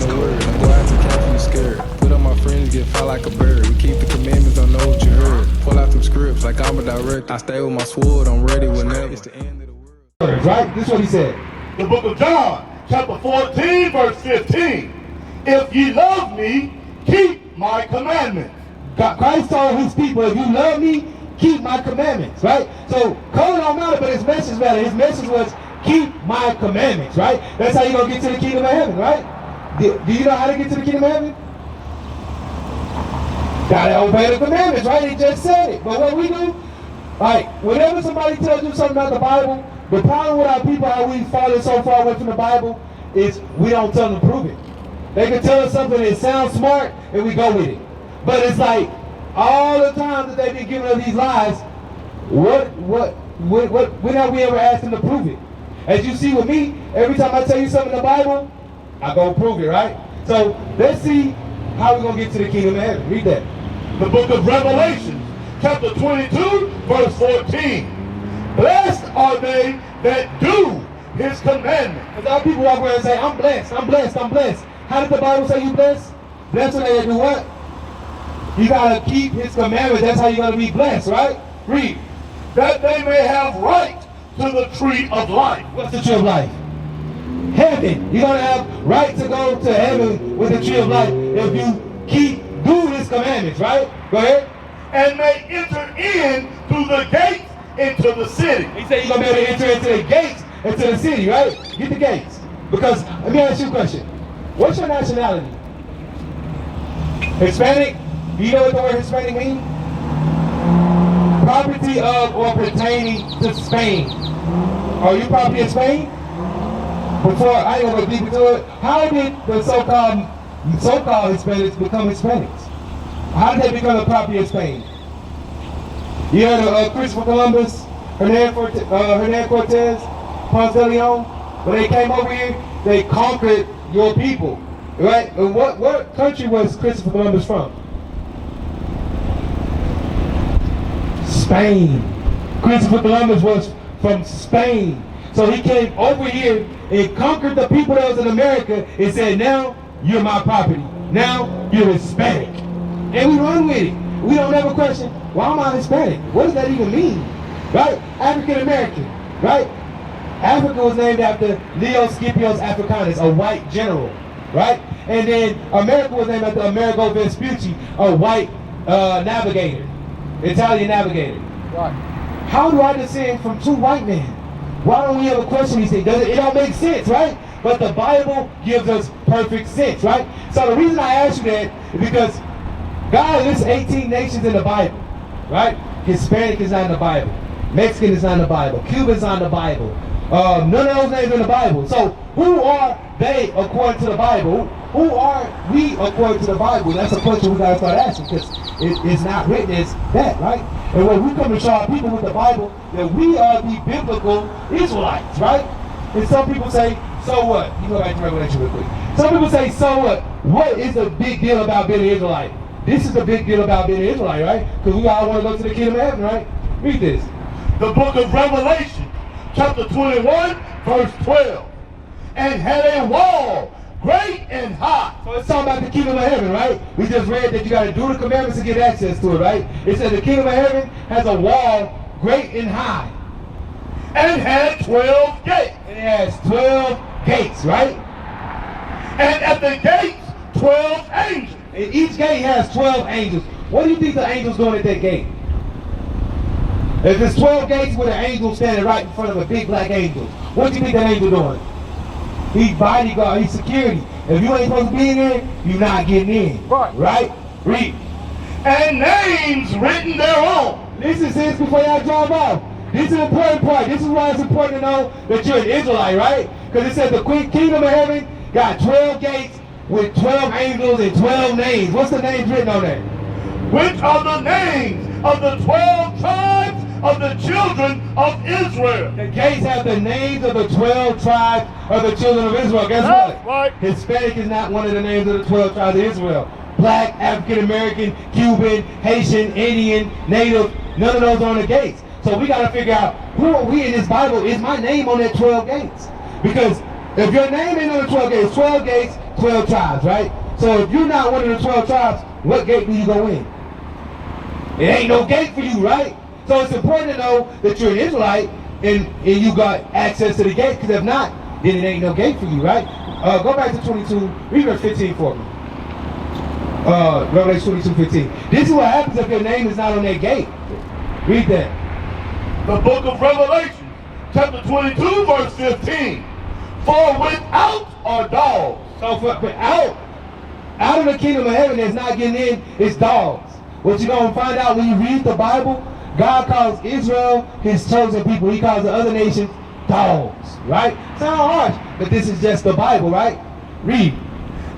in the word. Don't go out to camp and scared. Put on my friends, get fly like a bird. We keep the commandments, don't know what you heard. Pull out them scripts like I'm a director. I stay with my sword, I'm ready whenever. It's the end of the world. Right? This is what he said. The book of John, chapter 14, verse 15. If ye love me, keep my commandments. Christ told his people, if you love me, keep my commandments, right? So color don't matter, but his message matter. His message was, keep my commandments, right? That's how you're going to get to the kingdom of heaven, right? Do you know how to get to the kingdom of heaven? Gotta obey the commandments, right? He just said it. But what we do, like, whenever somebody tells you something about the Bible, the problem with our people, how we've fallen so far away from the Bible, is we don't tell them to prove it. They can tell us something that sounds smart, and we go with it. But it's like, all the time that they've been giving us these lies, when have we ever asked them to prove it? As you see with me, every time I tell you something in the Bible, I go prove it, right? So let's see how we're going to get to the kingdom of heaven. Read that. The book of Revelation, chapter 22, verse 14. Blessed are they that do his commandments. Because our people walk around and say, I'm blessed, I'm blessed, I'm blessed. How did the Bible say you blessed? Blessed are they that do what? You got to keep his commandments. That's how you're going to be blessed, right? Read. That they may have right to the tree of life. What's the tree of life? Heaven. You're going to have right to go to heaven with the tree of life if you keep doing his commandments, right? Go ahead. And may enter in through the gates into the city. He said you're going to be able to enter into the gates into the city, right? Get the gates. Because, let me ask you a question. What's your nationality? Hispanic? Do you know what the word Hispanic means? Property of or pertaining to Spain. Are you property of Spain? Before I ain't gonna go deep into it, how did the so-called Hispanics become Hispanics? How did they become the property of Spain? You heard of Christopher Columbus, Hernan Cortez, Ponce de Leon? When they came over here, they conquered your people, right? And what country was Christopher Columbus from? Spain. Christopher Columbus was from Spain. So he came over here and conquered the people that was in America and said, now you're my property. Now you're Hispanic. And we run with it. We don't ever question, why am I Hispanic? What does that even mean? Right? African American. Right? Africa was named after Leo Scipio Africanus, a white general. Right? And then America was named after Amerigo Vespucci, a white navigator. Italian navigator. Right. How do I descend from two white men? Why don't we ever question these things? It don't make sense, right? But the Bible gives us perfect sense, right? So the reason I ask you that is because God lists 18 nations in the Bible, right? Hispanic is not in the Bible. Mexican is not in the Bible. Cuban is not in the Bible. None of those names are in the Bible. So who are they according to the Bible? Who are we according to the Bible? That's a question we got to start asking because it's not written as that, right? And when we come to show our people with the Bible that we are the biblical Israelites, right? And some people say, so what? You go back to Revelation real quick. Some people say, so what? What is the big deal about being an Israelite? This is the big deal about being an Israelite, right? Because we all want to go to the kingdom of heaven, right? Read this. The book of Revelation, chapter 21, verse 12. And had a wall great and high. So it's talking about the kingdom of heaven, right? We just read that you got to do the commandments to get access to it, right? It says the kingdom of heaven has a wall great and high. And had 12 gates. And it has 12 gates, right? And at the gates, 12 angels. And each gate has 12 angels. What do you think the angels doing at that gate? If there's 12 gates with an angel standing right in front of a big black angel, what do you think that angel doing? He's bodyguard, he's security. If you ain't supposed to be in there, you're not getting in. Right? Read. And names written thereon. Listen, sis, before y'all drive off. This is an important part. This is why it's important to know that you're an Israelite, right? Because it says the kingdom of heaven got 12 gates with 12 angels and 12 names. What's the names written on there? Which are the names of the 12 tribes of the children of Israel. The gates have the names of the 12 tribes of the children of Israel. Guess what? Right. Hispanic is not one of the names of the 12 tribes of Israel. Black, African American, Cuban, Haitian, Indian, Native, none of those are on the gates. So we got to figure out who are we in this Bible. Is my name on that 12 gates? Because If your name ain't on the 12 gates, 12 tribes, right? So if you're not one of the 12 tribes, what gate do you go in? It ain't no gate for you, right? So it's important to know that you're an Israelite and you got access to the gate, because if not, then it ain't no gate for you, right? Go back to 22, read verse 15 for me. Revelation 22:15. This is what happens if your name is not on that gate. Read that. The book of Revelation, chapter 22, verse 15. For without are dogs. So for out of the kingdom of heaven that's not getting in, it's dogs. What you're going to find out when you read the Bible, God calls Israel his chosen people. He calls the other nations dogs, right? Sound harsh, but this is just the Bible, right? Read.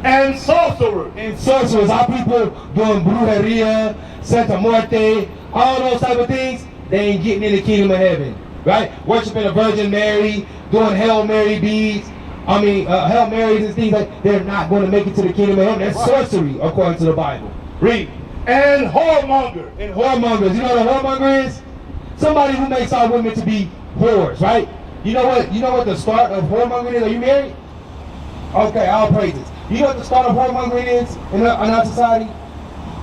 And sorcerers. And sorcerers, our people doing brujeria, Santa Muerte, all those type of things, they ain't getting in the kingdom of heaven, right? Worshiping the Virgin Mary, doing Hail Mary beads, Hail Marys and things like, they're not going to make it to the kingdom of heaven. That's sorcery, according to the Bible. Read. And whoremonger. And whoremongers. You know what a whoremonger is? Somebody who makes our women to be whores, right? You know what the start of whoremongering is? Are you married? Okay, all praises. You know what the start of whoremongering is in our society?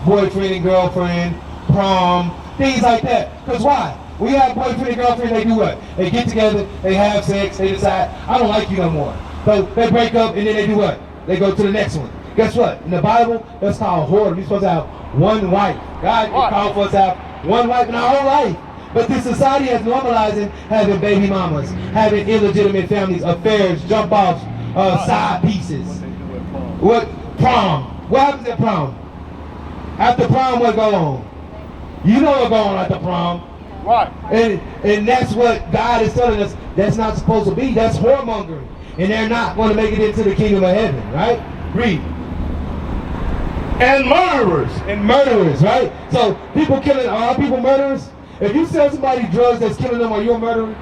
Boyfriend and girlfriend, prom, things like that. Because why? When you have boyfriend and girlfriend, they do what? They get together, they have sex, they decide, I don't like you no more. So they break up, and then they do what? They go to the next one. Guess what? In the Bible, that's called whoredom. You're supposed to have one wife. God called for us to have one wife in our whole life. But this society is normalizing having baby mamas, having illegitimate families, affairs, jump offs, side pieces. What? Prom. What happens at prom? After prom, what go on? You know what go on after prom. Right. And that's what God is telling us that's not supposed to be. That's whoremongering. And they're not going to make it into the kingdom of heaven, right? Read. And murderers. And murderers, right? So people killing, are people murderers? If you sell somebody drugs that's killing them, are you a murderer?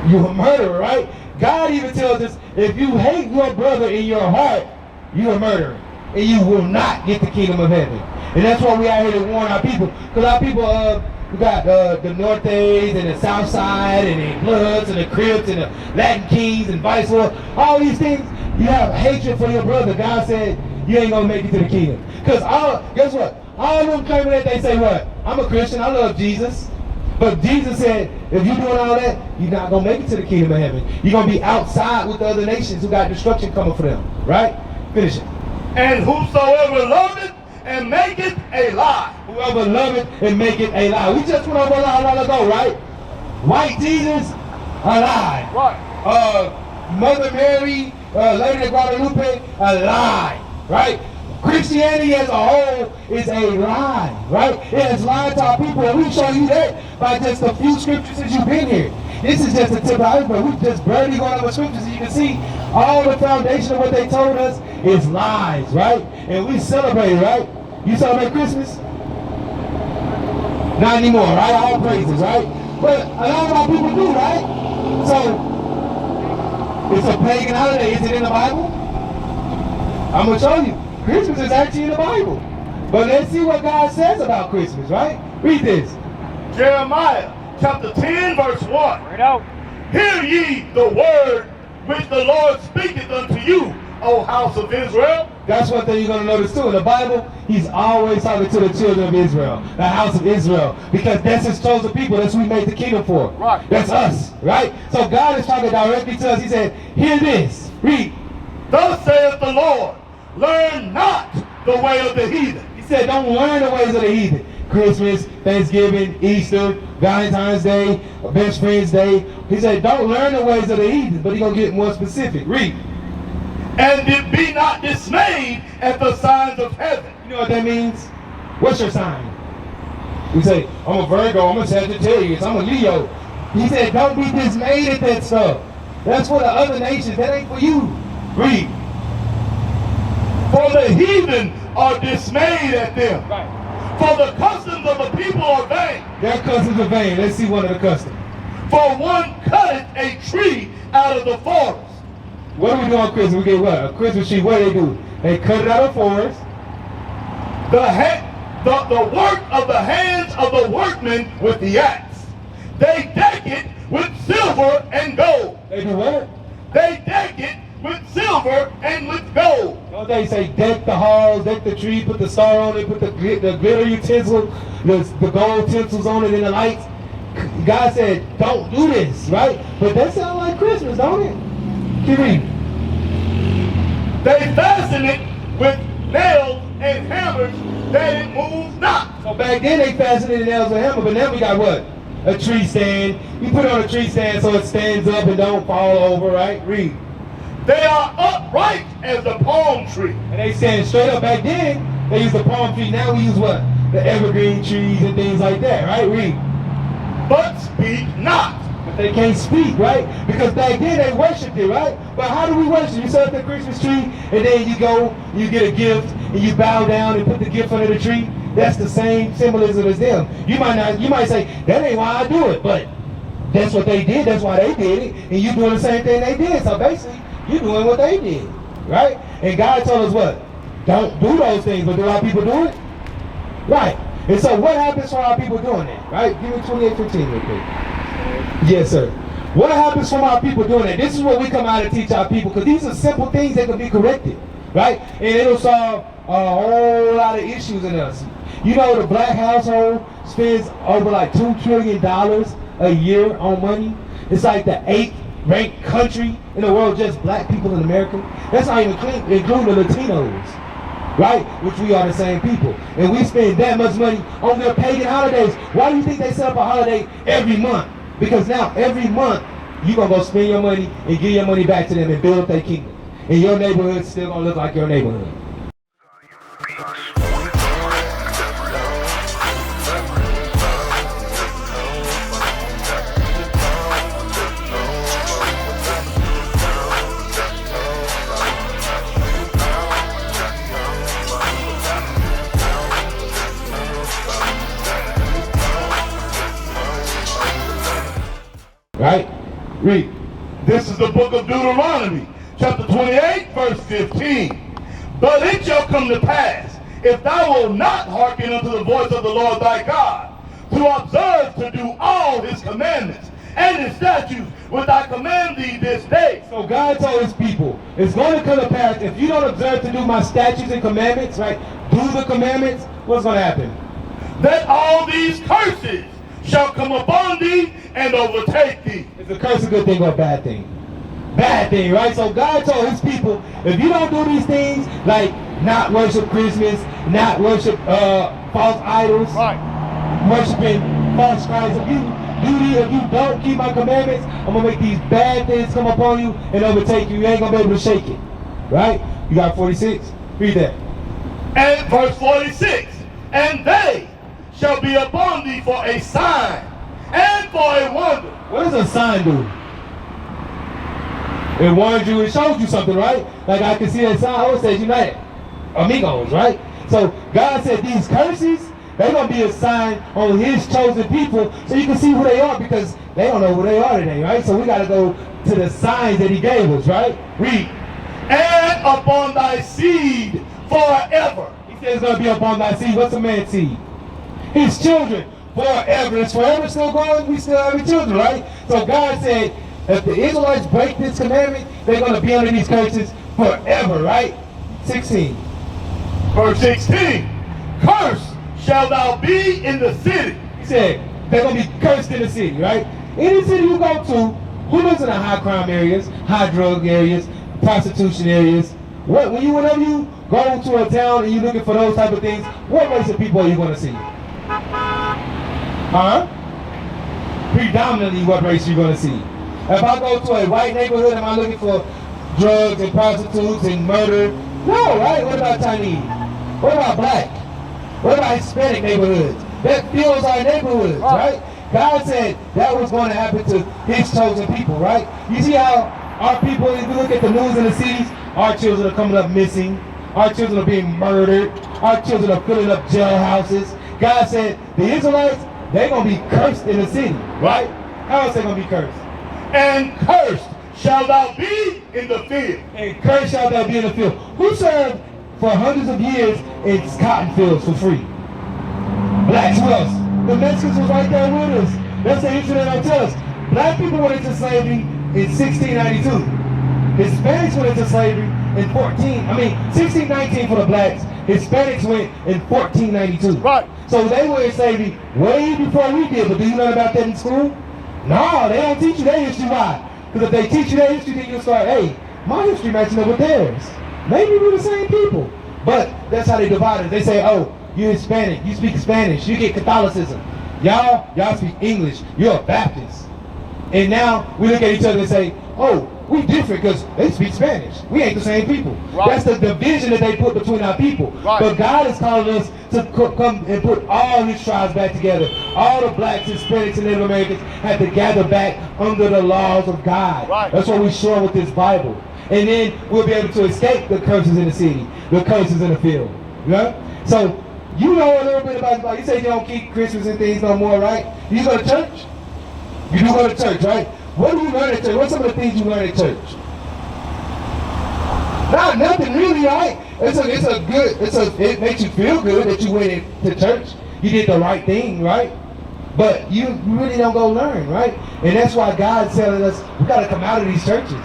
You're a murderer, right? God even tells us, if you hate your brother in your heart, you're a murderer. And you will not get the kingdom of heaven. And that's why we out here to warn our people. Because our people, we got the Nortes and the South Side and the Bloods and the Crips and the Latin Kings and vice versa. All these things, you have hatred for your brother. God said, you ain't going to make it to the kingdom. Because guess what? All of them claiming that, they say what? I'm a Christian, I love Jesus. But Jesus said, if you're doing all that, you're not going to make it to the kingdom of heaven. You're going to be outside with the other nations who got destruction coming for them. Right? Finish it. And whosoever loveth and maketh a lie. Whoever loveth and maketh a lie. We just went over a while ago, right? White Jesus, a lie. Right. Mother Mary, Lady of Guadalupe, a lie. Right? Christianity as a whole is a lie, right? It has lied to our people, and we show you that by just a few scriptures since you've been here. This is just a tip of the iceberg. We've just barely gone over scriptures, and you can see all the foundation of what they told us is lies, right? And we celebrate, right? You celebrate Christmas? Not anymore, right? All praises, right? But a lot of our people do, right? So, it's a pagan holiday. Is it in the Bible? I'm going to show you. Christmas is actually in the Bible. But let's see what God says about Christmas, right? Read this. Jeremiah chapter 10, verse 1. Right out. Hear ye the word which the Lord speaketh unto you, O house of Israel. That's one thing you're going to notice too. In the Bible, he's always talking to the children of Israel, the house of Israel, because that's his chosen people. That's who he made the kingdom for. Right. That's us, right? So God is talking directly to us. He said, hear this. Read. Thus saith the Lord, learn not the way of the heathen. He said, don't learn the ways of the heathen. Christmas, Thanksgiving, Easter, Valentine's Day, Best Friends Day. He said, don't learn the ways of the heathen, but he's going to get more specific. Read. And be not dismayed at the signs of heaven. You know what that means? What's your sign? You say, I'm a Virgo, I'm a Sagittarius, I'm a Leo. He said, don't be dismayed at that stuff. That's for the other nations. That ain't for you. Read. For the heathen are dismayed at them. Right. For the customs of the people are vain. Their customs are vain. Let's see one of the customs. For one cutteth a tree out of the forest. What do we do on Christmas? We get what? A Christmas tree. What do they do? They cut it out of the forest. The work of the hands of the workmen with the axe. They deck it with silver and gold. They do what? they deck it with silver and with gold. Don't they say deck the halls, deck the tree, put the star on it, put the glitter utensil, the gold tinsels on it and the lights? God said, don't do this, right? But that sounds like Christmas, don't it? Keep reading. They fasten it with nails and hammers that it moves not. So back then they fastened it in nails and hammers, but now we got what? A tree stand. You put it on a tree stand so it stands up and don't fall over, right? Read. They are upright as the palm tree. And they stand straight up. Back then, they used the palm tree. Now we use what? The evergreen trees and things like that, right? Read. But speak not. But they can't speak, right? Because back then they worshipped it, right? But how do we worship? You set up the Christmas tree, and then you go, you get a gift, and you bow down and put the gift under the tree. That's the same symbolism as them. You might say, that ain't why I do it, but that's what they did, that's why they did it, and you doing the same thing they did. So basically, you're doing what they did, right? And God told us what? Don't do those things, but do our people do it? Right. And so what happens for our people doing that, right? Give me 28:15 real quick. Yes, sir. What happens from our people doing that? This is what we come out and teach our people, because these are simple things that can be corrected, right? And it'll solve a whole lot of issues in us. You know, the black household spends over like $2 trillion a year on money. It's like the 8th ranked country in the world, just black people in America. That's not even including the Latinos, right? Which we are the same people. And we spend that much money on their pagan holidays. Why do you think they set up a holiday every month? Because now, every month, you're going to go spend your money and give your money back to them and build up their kingdom. And your neighborhood's still going to look like your neighborhood. Right? Read. This is the book of Deuteronomy, chapter 28, verse 15. But it shall come to pass, if thou wilt not hearken unto the voice of the Lord thy God, to observe to do all his commandments and his statutes, which I command thee this day. So God told his people, it's going to come to pass, if you don't observe to do my statutes and commandments, right? Do the commandments, what's going to happen? That all these curses shall come upon thee and overtake thee. Is a curse a good thing or a bad thing? Bad thing, right? So God told his people, if you don't do these things, like not worship Christmas, not worship false idols, Right. worshiping false Christ, if you don't keep my commandments, I'm going to make these bad things come upon you and overtake you. You ain't going to be able to shake it. Right? You got 46? Read that. And verse 46. And they shall be upon thee for a sign and for a wonder. What does a sign do? It warns you, it shows you something, right? Like I can see that sign, oh, it says United Amigos, right? So God said these curses, they're going to be a sign on his chosen people so you can see who they are, because they don't know who they are today, right? So we got to go to the signs that he gave us, right? Read. And upon thy seed forever. He says it's going to be upon thy seed. What's a man's seed? His children forever. Is forever still going? We still have children, right? So God said, if the Israelites break this commandment, they're going to be under these curses forever, right? 16. Verse 16. Cursed shall thou be in the city. He said, they're going to be cursed in the city, right? Any city you go to, who lives in the high crime areas, high drug areas, prostitution areas? Whenever you go to a town and you're looking for those type of things, what race of people are you going to see? Huh? Predominantly, what race are you going to see? If I go to a white neighborhood, am I looking for drugs and prostitutes and murder? No, right? What about Chinese? What about black? What about Hispanic neighborhoods? That fills our neighborhoods, right? God said that was going to happen to his chosen people, right? You see how our people, if you look at the news in the cities, our children are coming up missing. Our children are being murdered. Our children are filling up jailhouses. God said the Israelites, they're going to be cursed in the city, right? How else they going to be cursed? And cursed shall thou be in the field. And cursed shall thou be in the field. Who served for hundreds of years in cotton fields for free? Blacks. Who else? The Mexicans was right there with us. That's the history that I tell us. Black people went into slavery in 1692. Hispanics went into slavery in 1619 for the blacks. Hispanics went in 1492. Right. So they were in slavery way before we did. But do you learn about that in school? No, they don't teach you their history. Why? Because if they teach you their history, then you'll start, hey, my history matching up with theirs. Maybe we're the same people. But that's how they divide us. They say, oh, you're Hispanic, you speak Spanish, you get Catholicism. Y'all speak English, you're a Baptist. And now we look at each other and say, oh, we different because they speak Spanish. We ain't the same people. Right. That's the division that they put between our people. Right. But God is calling us to come and put all his tribes back together. All the blacks, Hispanics, and Native Americans have to gather back under the laws of God. Right. That's what we show with this Bible. And then we'll be able to escape the curses in the city, the curses in the field. Yeah? So you know a little bit about, you say you don't keep Christmas and things no more, right? You go to church? You do go to church, right? What do you learn at church? What's some of the things you learn at church? Nothing really, right? It makes you feel good that you went to church. You did the right thing, right? But you really don't go learn, right? And that's why God's telling us we got to come out of these churches.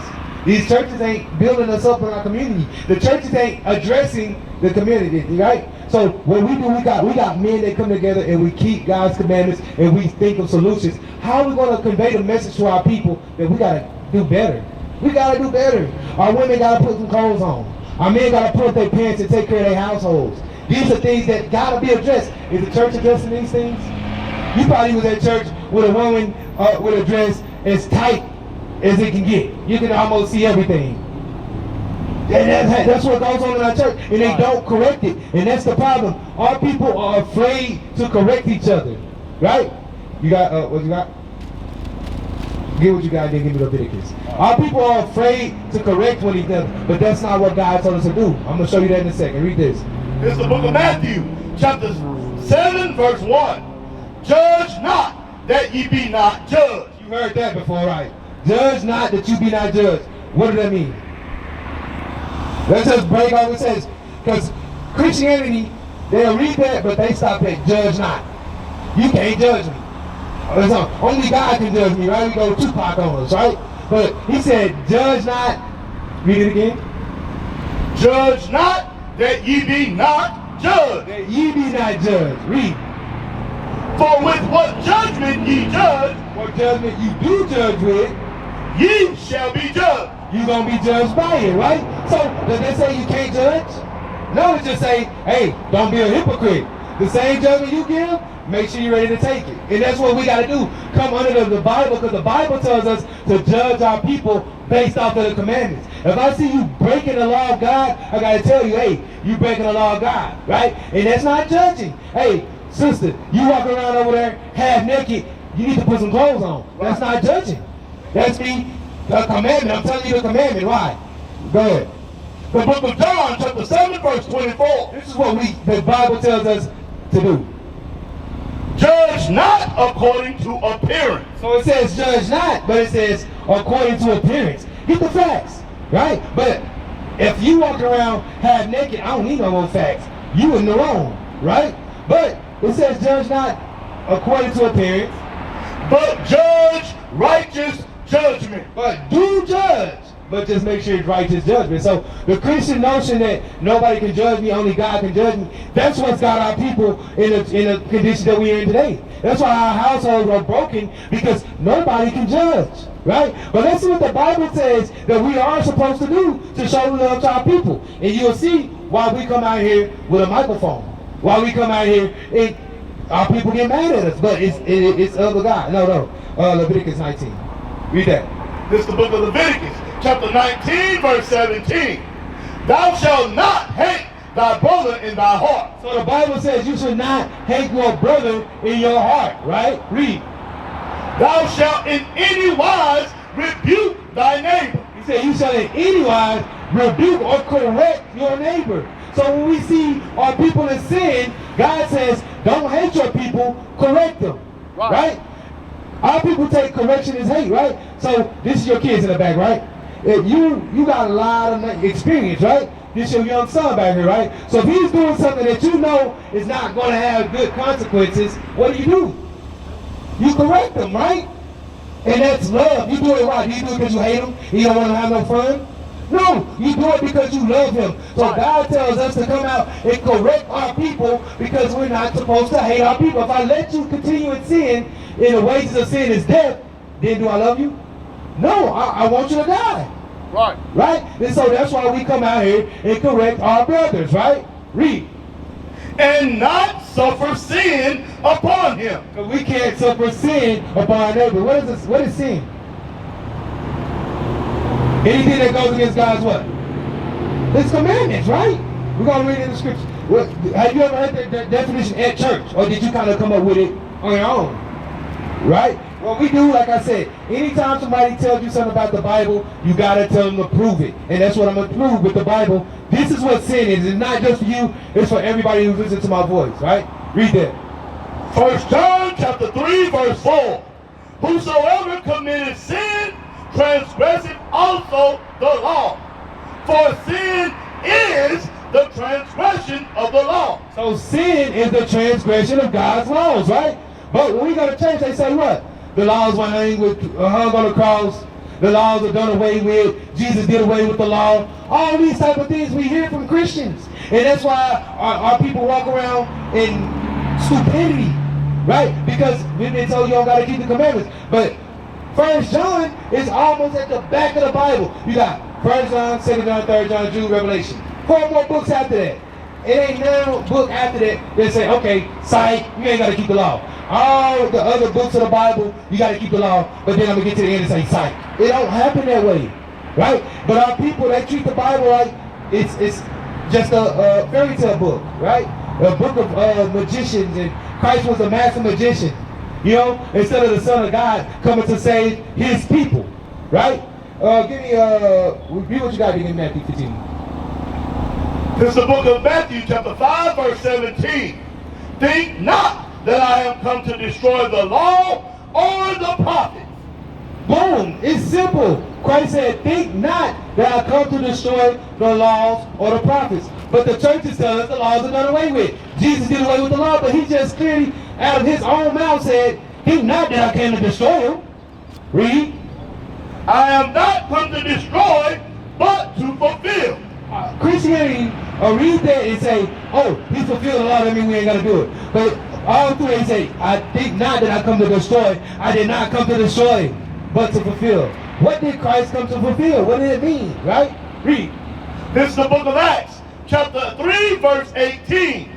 These churches ain't building us up in our community. The churches ain't addressing the community, right? So what we do, we got men that come together and we keep God's commandments and we think of solutions. How are we going to convey the message to our people that we got to do better? We got to do better. Our women got to put some clothes on. Our men got to put up their pants and take care of their households. These are things that got to be addressed. Is the church addressing these things? You probably was at church with a woman with a dress as tight as it can get. You can almost see everything. And that's what goes on in our church. And they don't correct it. And that's the problem. Our people are afraid to correct each other. Right? You got, what you got? Get what you got, then give me Leviticus. Our people are afraid to correct one another. But that's not what God told us to do. I'm going to show you that in a second. Read this. It's the book of Matthew, chapter 7, verse 1. Judge not, that ye be not judged. You heard that before, right? Judge not, that you be not judged. What does that mean? Let's just break off what it says. Because Christianity, they'll read that, but they stop at judge not. You can't judge me. Only God can judge me, right? We go Tupac on us, right? But he said, judge not. Read it again. Judge not, that ye be not judged. That ye be not judged. Read. For with what judgment ye judge, what judgment you do judge with, ye shall be judged. You're going to be judged by it, right? So, does that say you can't judge? No, it just say, hey, don't be a hypocrite. The same judgment you give, make sure you're ready to take it. And that's what we got to do. Come under the Bible, because the Bible tells us to judge our people based off of the commandments. If I see you breaking the law of God, I got to tell you, hey, you breaking the law of God, right? And that's not judging. Hey, sister, you walk around over there half naked, you need to put some clothes on. That's not judging. That's me. The commandment. I'm telling you the commandment. Why? Go ahead. The book of John, chapter 7, verse 24. This is what the Bible tells us to do. Judge not according to appearance. So it says judge not, but it says according to appearance. Get the facts, right? But if you walk around half naked, I don't need no more facts. You in the wrong, right? But it says judge not according to appearance, but judge righteous judgment. But do judge, but just make sure it's righteous judgment. So the Christian notion that nobody can judge me, only God can judge me, that's what's got our people in the condition that we're in today. That's why our households are broken, because nobody can judge, right? But let's see what the Bible says that we are supposed to do to show love to our people. And you'll see why we come out here with a microphone. Why we come out here and our people get mad at us. But it's other God. No. Leviticus 19. Read that. This is the book of Leviticus, chapter 19, verse 17. Thou shalt not hate thy brother in thy heart. So the Bible says you should not hate your brother in your heart, right? Read. Thou shalt in any wise rebuke thy neighbor. He said you shall in any wise rebuke or correct your neighbor. So when we see our people in sin, God says, don't hate your people, correct them, right? Our people take correction as hate, right? So this is your kids in the back, right? If you got a lot of experience, right? This your young son back here, right? So if he's doing something that you know is not going to have good consequences, what do? You correct him, right? And that's love. You do it right. Do you do it because you hate him? You don't want to have no fun? No, you do it because you love him. So Right. God tells us to come out and correct our people because we're not supposed to hate our people. If I let you continue in sin, and the wages of sin is death, then do I love you? No, I want you to die. Right. Right? And so that's why we come out here and correct our brothers, right? Read. And not suffer sin upon him. Because we can't suffer sin upon our neighbor. What is this? What is sin? Anything that goes against God's what? His commandments, right? We're going to read it in the scripture. What, have you ever heard that definition at church? Or did you kind of come up with it on your own? Right? What we do, like I said, anytime somebody tells you something about the Bible, you got to tell them to prove it. And that's what I'm going to prove with the Bible. This is what sin is. It's not just for you. It's for everybody who listens to my voice, right? Read that. 1 John chapter 3 verse 4. Whosoever committed sin transgresseth also the law. For sin is the transgression of the law. So sin is the transgression of God's laws, right? But when we go to church, they say what? The laws were hung on the cross. The laws are done away with. Jesus did away with the law. All these type of things we hear from Christians. And that's why our people walk around in stupidity, right? Because we've been told you don't got to keep the commandments. But 1 John is almost at the back of the Bible. You got 1 John, 2 John, 3 John, Jude, Revelation. 4 more books after that. It ain't no book after that that say, okay, psych, you ain't got to keep the law. All the other books of the Bible, you got to keep the law, but then I'm going to get to the end and say, psych. It don't happen that way, right? But our people, they treat the Bible like it's just a fairy tale book, right? A book of magicians, and Christ was a master magician, you know, instead of the Son of God coming to save his people, right? Give me, read what you got in Matthew 15. This is the book of Matthew chapter 5 verse 17. Think not that I am come to destroy the law or the prophets. Boom, it's simple. Christ said, think not that I come to destroy the laws or the prophets. But the churches tell us the laws are done away with. Jesus did away with the law, but he just clearly, out of his own mouth, said, think not that I came to destroy them. Read. I am not come to destroy, but to fulfill. Christianity read that and say, oh, he fulfilled the law, that means we ain't got to do it. But all through they say, I think not that I come to destroy. I did not come to destroy, but to fulfill. What did Christ come to fulfill? What did it mean, right? Read. This is the book of Acts, chapter 3, verse 18.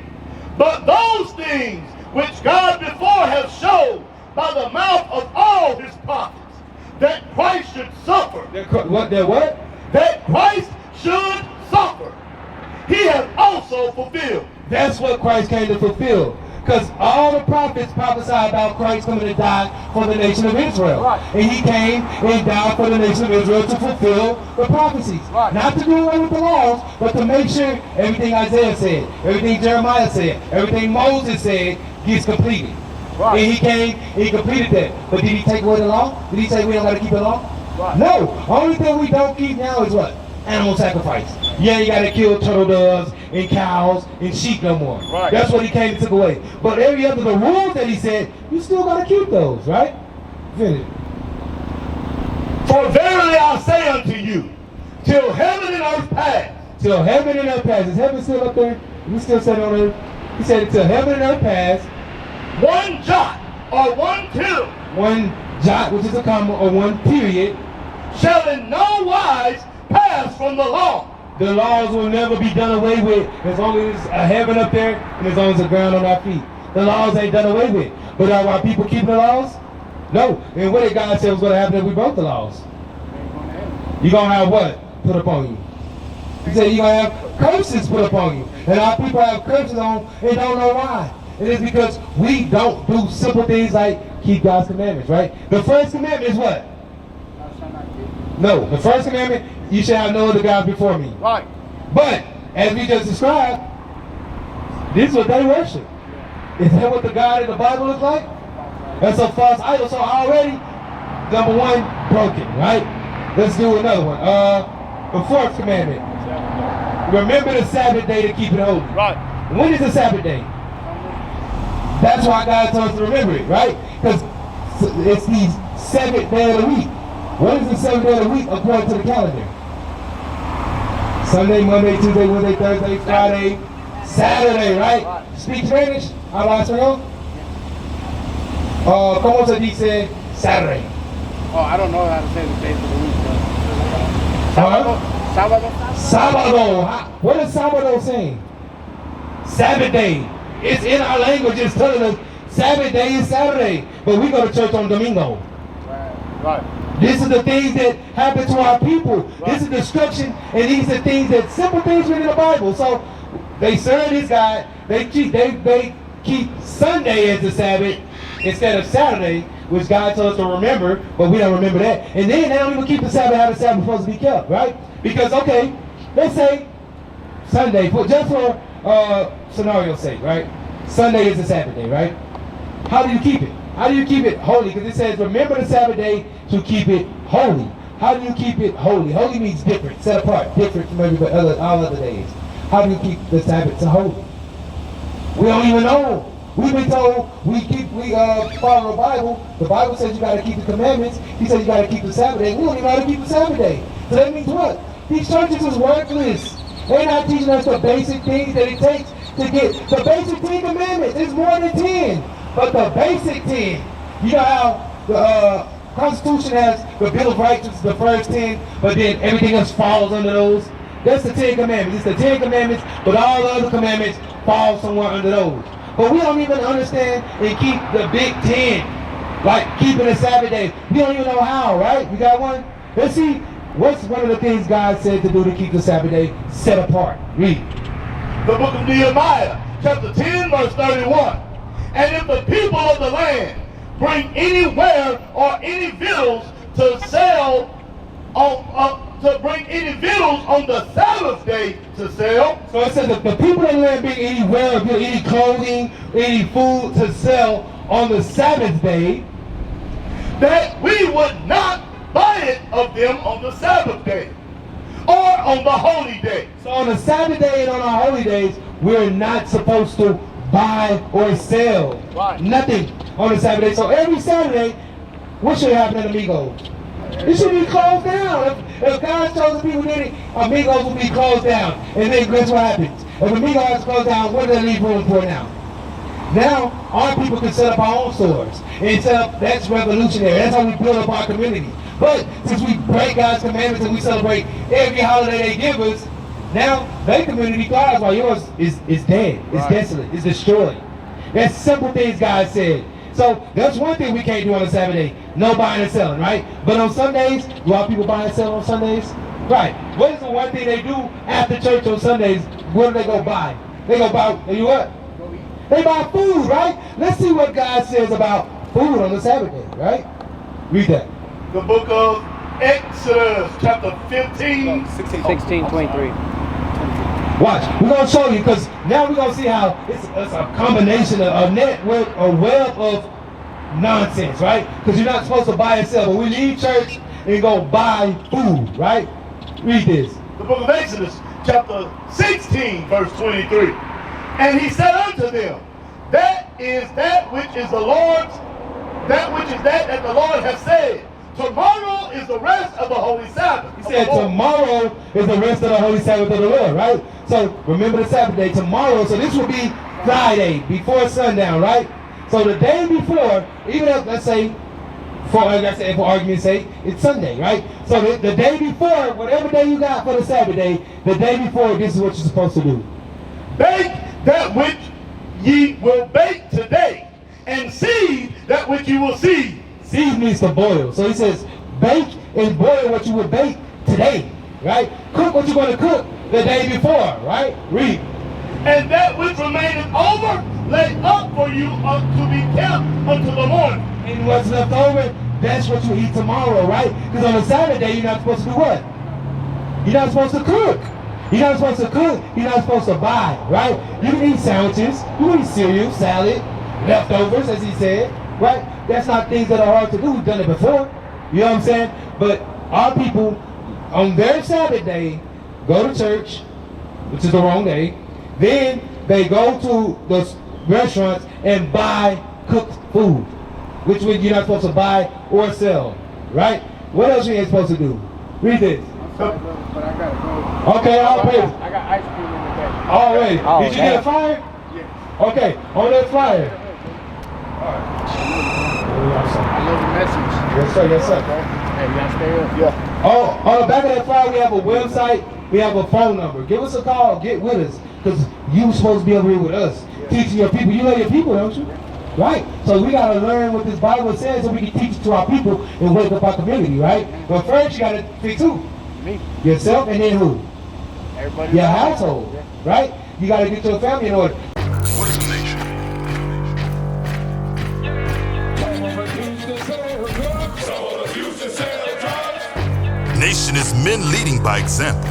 But those things which God before hath showed by the mouth of all his prophets, that Christ should suffer. What? That Christ should suffer. He has also fulfilled. That's what Christ came to fulfill. Because all the prophets prophesied about Christ coming to die for the nation of Israel. Right. And he came and died for the nation of Israel to fulfill the prophecies. Right. Not to do away with the laws, but to make sure everything Isaiah said, everything Jeremiah said, everything Moses said gets completed. Right. And he came and he completed that. But did he take away the law? Did he say we don't got to keep the law? Right. No. Only thing we don't keep now is what? Animal sacrifice. Yeah, you got to kill turtle doves and cows and sheep no more. Right. That's what he came and took away. But every other, the rules that he said, you still got to keep those, right? Finish. For verily I say unto you, till heaven and earth pass. Till heaven and earth pass. Is heaven still up there? We still sitting on earth? He said, till heaven and earth pass. One jot or one tittle. One jot, which is a comma, or one period. Shall in no wise pass from the law. The laws will never be done away with as long as there's a heaven up there and as long as the ground on our feet. The laws ain't done away with. But are our people keeping the laws? No. And what did God say was going to happen if we broke the laws? You're going to have what put upon you? He said you're going to have curses put upon you. And our people have curses on and don't know why. It is because we don't do simple things like keep God's commandments, right? The first commandment is what? No. The first commandment, you shall have no other gods before me. Right. But, as we just described, this is what they worship. Is that what the God in the Bible looks like? That's a false idol. So already, number one, broken, right? Let's do another one. The fourth commandment. Remember the Sabbath day to keep it holy. Right. When is the Sabbath day? That's why God told us to remember it, right? Because it's the 7th day of the week. What is the 7th day of the week according to the calendar? Sunday, Monday, Tuesday, Wednesday, Thursday, Friday, Saturday, right? Speak Spanish? ¿Habla español? ¿Cómo se dice Saturday? Oh, I don't know how to say the days of the week. Huh? Sábado. Sábado. What does Sábado say? Sabbath day. It's in our language. It's telling us Sabbath day is Saturday. But we go to church on Domingo. Right. This is the things that happen to our people. Right. This is destruction, and these are things that simple things written in the Bible. So they serve this guy. They keep Sunday as the Sabbath instead of Saturday, which God told us to remember, but we don't remember that. And then they don't even keep the Sabbath how the Sabbath is supposed to be kept, right? Because okay, let's say Sunday, just for scenario's sake, right? Sunday is the Sabbath day, right? How do you keep it? How do you keep it holy? Because it says, remember the Sabbath day to keep it holy. How do you keep it holy? Holy means different, set apart, different from all other days. How do you keep the Sabbath to holy? We don't even know. We've been told we follow the Bible. The Bible says you got to keep the commandments. He says you got to keep the Sabbath day. We don't even know how to keep the Sabbath day. So that means what? These churches is worthless. They're not teaching us the basic things that it takes to get the basic 10 commandments. It's more than 10. But the basic 10, you know how the Constitution has the Bill of Rights, which is the first 10, but then everything else falls under those? That's the 10 commandments. It's the 10 commandments, but all the other commandments fall somewhere under those. But we don't even understand and keep the big 10, like keeping the Sabbath day. We don't even know how, right? You got one? Let's see, what's one of the things God said to do to keep the Sabbath day set apart? Read. The book of Nehemiah, chapter 10, verse 31. And if the people of the land bring anywhere or any victuals to sell on the Sabbath day to sell. So it says that the people of the land bring anywhere, any clothing, any food to sell on the Sabbath day, that we would not buy it of them on the Sabbath day or on the holy day. So on the Sabbath day and on our holy days, we're not supposed to buy or sell. Right. Nothing on the Sabbath day. So every Saturday, what should happen at Amigos? It should be closed down. If God's chosen people did it, Amigos will be closed down. And then guess what happens? If Amigos is closed down, what do they leave room for now? Now, our people can set up our own stores. And set up, that's revolutionary. That's how we build up our community. But since we break God's commandments and we celebrate every holiday they give us, now their community thrives while yours is dead. It's right. Desolate. It's destroyed. That's simple things God said. So that's one thing we can't do on a Sabbath day. No buying and selling, right? But on Sundays, do our people buy and sell on Sundays? Right. What is the one thing they do after church on Sundays? Where do they go buy? They go buy, they do what? They buy food, right? Let's see what God says about food on the Sabbath day, right? Read that. The book of Exodus, chapter 15. 16, 23. Watch. We're going to show you because now we're going to see how it's a combination of a network, a web of nonsense, right? Because you're not supposed to buy and sell. But we leave church and go buy food, right? Read this. The book of Exodus, chapter 16, verse 23. And he said unto them, that which is the Lord's, that the Lord has said. Tomorrow is the rest of the holy Sabbath. He said tomorrow is the rest of the holy Sabbath of the Lord, right? So remember the Sabbath day tomorrow. So this will be Friday before sundown, right? So the day before, even if let's say, for argument's sake, it's Sunday, right? So the day before, whatever day you got for the Sabbath day, the day before, this is what you're supposed to do. Bake that which ye will bake today, and seethe that which you will seethe. Seethe means to boil. So he says, bake and boil what you would bake today, right? Cook what you're going to cook the day before, right? Read. And that which remaineth over, lay up for you to be kept until the morning. And what's left over, that's what you eat tomorrow, right? Because on a Saturday, you're not supposed to do what? You're not supposed to cook. You're not supposed to cook. You're not supposed to buy, right? You can eat sandwiches. You can eat cereal, salad, leftovers, as he said, right? That's not things that are hard to do. We've done it before. You know what I'm saying? But our people, on their Sabbath day, go to church, which is the wrong day. Then they go to the restaurants and buy cooked food, which you're not supposed to buy or sell, right? What else are you supposed to do? Read this. But I gotta go. Okay, I'll pay. I got ice cream in the back. Oh, wait. Oh, Did you get a damn. flyer? Yeah. Okay, on that flyer. I love the message. Yes, sir. Yes, sir. Hey, y'all stay up. Yeah. Oh, on the back of that flyer, we have a website. We have a phone number. Give us a call. Get with us. Because you supposed to be over here with us. Teaching your people. You know your people, don't you? Right? So we got to learn what this Bible says so we can teach it to our people and wake up our community, right? But first, you got to fix who? Me. Yourself, and then who? Everybody. Your household, right? You got to get your family in order. What is a nation? Nation is men leading by example.